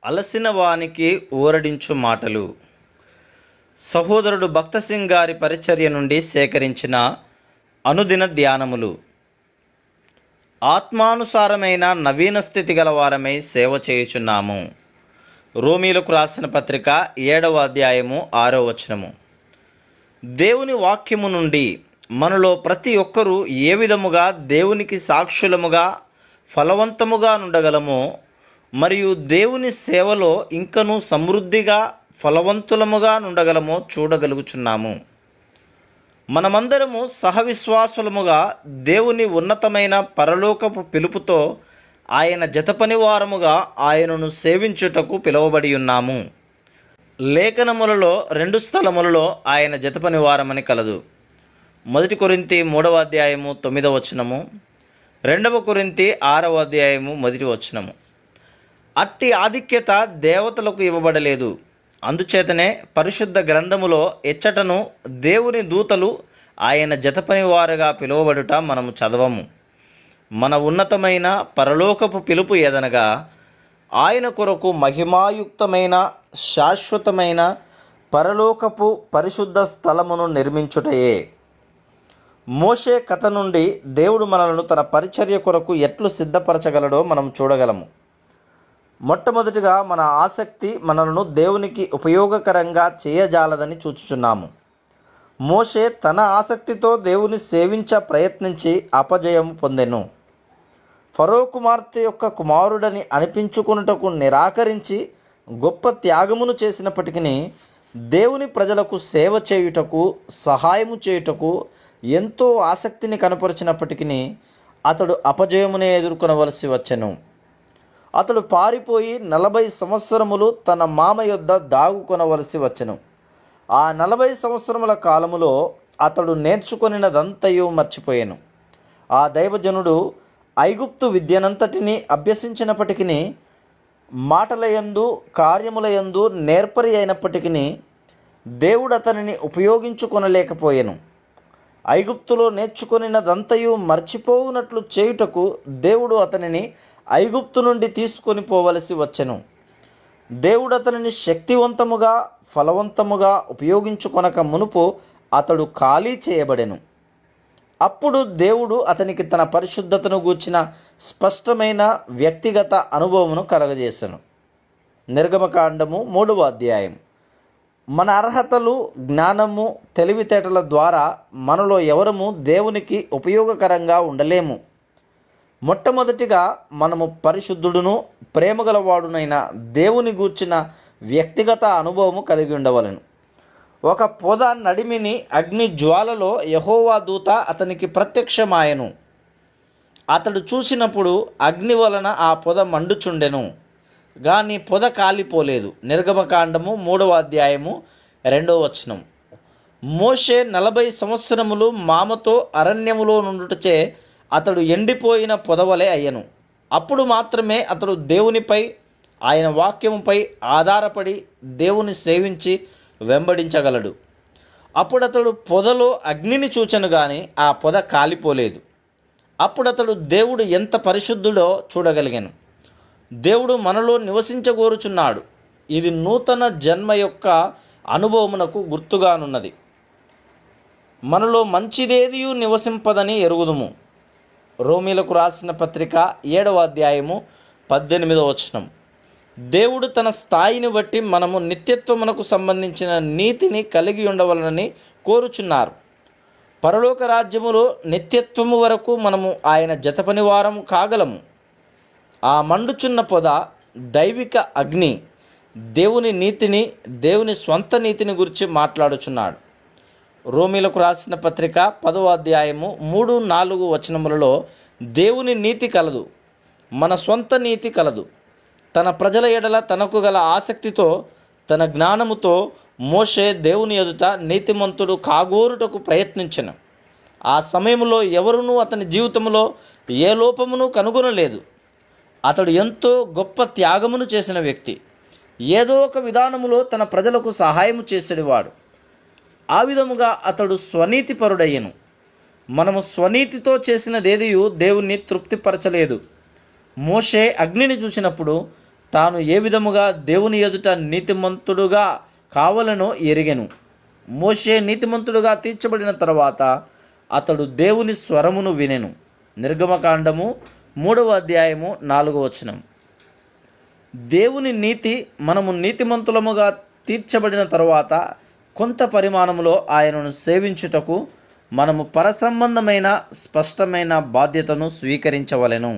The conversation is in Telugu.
అలసిన వానికి ఊరడించు మాటలు. సహోదరుడు భక్త సింగ్ గారి పరిచర్య నుండి సేకరించిన అనుదిన ధ్యానములు. ఆత్మానుసారమైన నవీన స్థితి గల వారమై సేవ చేయుచున్నాము. రోమీలకు రాసిన పత్రిక 7వ అధ్యాయము 6వ వచనము. దేవుని వాక్యము నుండి మనలో ప్రతి ఒక్కరూ ఏ విధముగా దేవునికి సాక్షులముగా ఫలవంతముగా నుండగలమో, మరియు దేవుని సేవలో ఇంకనూ సమృద్ధిగా ఫలవంతులముగా నుండగలమో చూడగలుగుచున్నాము. మనమందరము సహవిశ్వాసులముగా దేవుని ఉన్నతమైన పరలోకపు పిలుపుతో ఆయన జతపని వారముగా ఆయనను సేవించుటకు పిలువబడి ఉన్నాము. లేఖనములలో 2 స్థలములలో ఆయన జతపని వారమని కలదు. 1 కొరింథీ 3వ అధ్యాయము 9వ వచనము, 2 కొరింథీ 6వ అధ్యాయము 1వ వచనము. అట్టి ఆధిక్యత దేవతలకు ఇవ్వబడలేదు. అందుచేతనే పరిశుద్ధ గ్రంథములో ఎచ్చటను దేవుని దూతలు ఆయన జతపని వారుగా పిలువబడుట మనము చదవము. మన ఉన్నతమైన పరలోకపు పిలుపు ఏదనగా, ఆయన కొరకు మహిమాయుక్తమైన శాశ్వతమైన పరలోకపు పరిశుద్ధ స్థలమును నిర్మించుటయే. మోషే కథ నుండి దేవుడు మనలను తన పరిచర్య కొరకు ఎట్లు సిద్ధపరచగలడో మనం చూడగలము. మొట్టమొదటిగా మన ఆసక్తి మనలను దేవునికి ఉపయోగకరంగా చేయజాలదని చూచుచున్నాము. మోషే తన ఆసక్తితో దేవుని సేవించ ప్రయత్నించి అపజయం పొందెను. ఫరో కుమార్తె యొక్క కుమారుడని అనిపించుకొనుటకు నిరాకరించి గొప్ప త్యాగమును చేసినప్పటికీ దేవుని ప్రజలకు సేవ చేయుటకు సహాయము చేయుటకు ఎంతో ఆసక్తిని కనపరిచినప్పటికీ అతడు అపజయమునే ఎదుర్కొనవలసి వచ్చెను. అతడు పారిపోయి 40 సంవత్సరములు తన మామ యొద్ద దాగుకొనవలసి వచ్చెను. ఆ 40 సంవత్సరముల కాలములో అతడు నేర్చుకొనినదంతయు మర్చిపోయాను. ఆ దైవజనుడు ఐగుప్తు విద్యనంతటిని అభ్యసించినప్పటికీ, మాటలయందు కార్యములయందు నేర్పరి అయినప్పటికీ దేవుడు అతనిని ఉపయోగించుకొనలేకపోయాను. ఐగుప్తులో నేర్చుకొనినదంతయు మర్చిపోవునట్లు చేయుటకు దేవుడు అతనిని ఐగుప్తు నుండి తీసుకొని పోవలసి వచ్చెను. దేవుడు అతనిని శక్తివంతముగా ఫలవంతముగా ఉపయోగించుకొనక మునుపు అతడు ఖాళీ చేయబడెను. అప్పుడు దేవుడు అతనికి తన పరిశుద్ధతను గూర్చిన స్పష్టమైన వ్యక్తిగత అనుభవమును కలగజేసెను. నిర్గమకాండము 3వ అధ్యాయం. మన అర్హతలు, జ్ఞానము, తెలివితేటల ద్వారా మనలో ఎవరము దేవునికి ఉపయోగకరంగా ఉండలేము. మొట్టమొదటిగా మనము పరిశుద్ధుడును ప్రేమగలవాడునైన దేవుని గూర్చిన వ్యక్తిగత అనుభవము కలిగి ఉండవలెను. ఒక పొద నడిమిని అగ్ని జ్వాలలో యెహోవా దూత అతనికి ప్రత్యక్షమాయెను. అతడు చూసినప్పుడు అగ్ని వలన ఆ పొద మండుచుండెను, గాని పొద కాలిపోలేదు. నిర్గమకాండము 3వ అధ్యాయము 2వ వచనం. మోషే 40 సంవత్సరములు మామతో అరణ్యములో నుండుటచే అతడు ఎండిపోయిన పొదవలే అయ్యను. అప్పుడు మాత్రమే అతడు దేవునిపై, ఆయన వాక్యముపై ఆధారపడి దేవుని సేవించి వెంబడించగలడు. అప్పుడతడు పొదలో అగ్నిని చూచెను గాని ఆ పొద కాలిపోలేదు. అప్పుడతడు దేవుడు ఎంత పరిశుద్ధుడో చూడగలిగాను. దేవుడు మనలో నివసించగోరుచున్నాడు. ఇది నూతన జన్మ యొక్క అనుభవమునకు గుర్తుగానున్నది. మనలో మంచిదేదియు నివసింపదని ఎరుగుదుము. రోమీలకు రాసిన పత్రిక 7వ అధ్యాయము 18వ వచనం. దేవుడు తన స్థాయిని బట్టి మనము నిత్యత్వమునకు సంబంధించిన నీతిని కలిగి ఉండవలనని కోరుచున్నారు. పరలోక రాజ్యములో నిత్యత్వము వరకు మనము ఆయన జతపని వారము కాగలము. ఆ మండుచున్న పొద దైవిక అగ్ని దేవుని నీతిని, దేవుని స్వంత నీతిని గురించి మాట్లాడుచున్నాడు. రోమీలకు రాసిన పత్రిక 10వ అధ్యాయము 3-4 వచనములలో దేవుని నీతి కలదు, మన స్వంత నీతి కలదు. తన ప్రజల ఎడల తనకు గల ఆసక్తితో, తన జ్ఞానముతో మోషే దేవుని ఎదుట నీతిమంతుడు కాగోరుటకు ప్రయత్నించెను. ఆ సమయంలో ఎవరునూ అతని జీవితంలో ఏ లోపమును కనుగొనలేదు. అతడు ఎంతో గొప్ప త్యాగమును చేసిన వ్యక్తి. ఏదో ఒక విధానములో తన ప్రజలకు సహాయము చేసేవాడు. ఆ విధముగా అతడు స్వనీతిపరుడయ్యను. మనము స్వనీతితో చేసినదేదియు దేవుణ్ణి తృప్తిపరచలేదు. మోషే అగ్నిని చూసినప్పుడు తాను ఏ విధముగా దేవుని ఎదుట నీతిమంతుడుగా కావాలనో ఎరిగెను. మోషే నీతిమంతుడుగా తీర్చబడిన తర్వాత అతడు దేవుని స్వరమును వినెను. నిర్గమకాండము 3వ అధ్యాయము 4వ వచనం. దేవుని నీతి మనము నీతిమంతులముగా తీర్చబడిన తరువాత కొంత పరిమాణంలో ఆయనను సేవించుటకు మనము పరసంబంధమైన స్పష్టమైన బాధ్యతను స్వీకరించవలెను.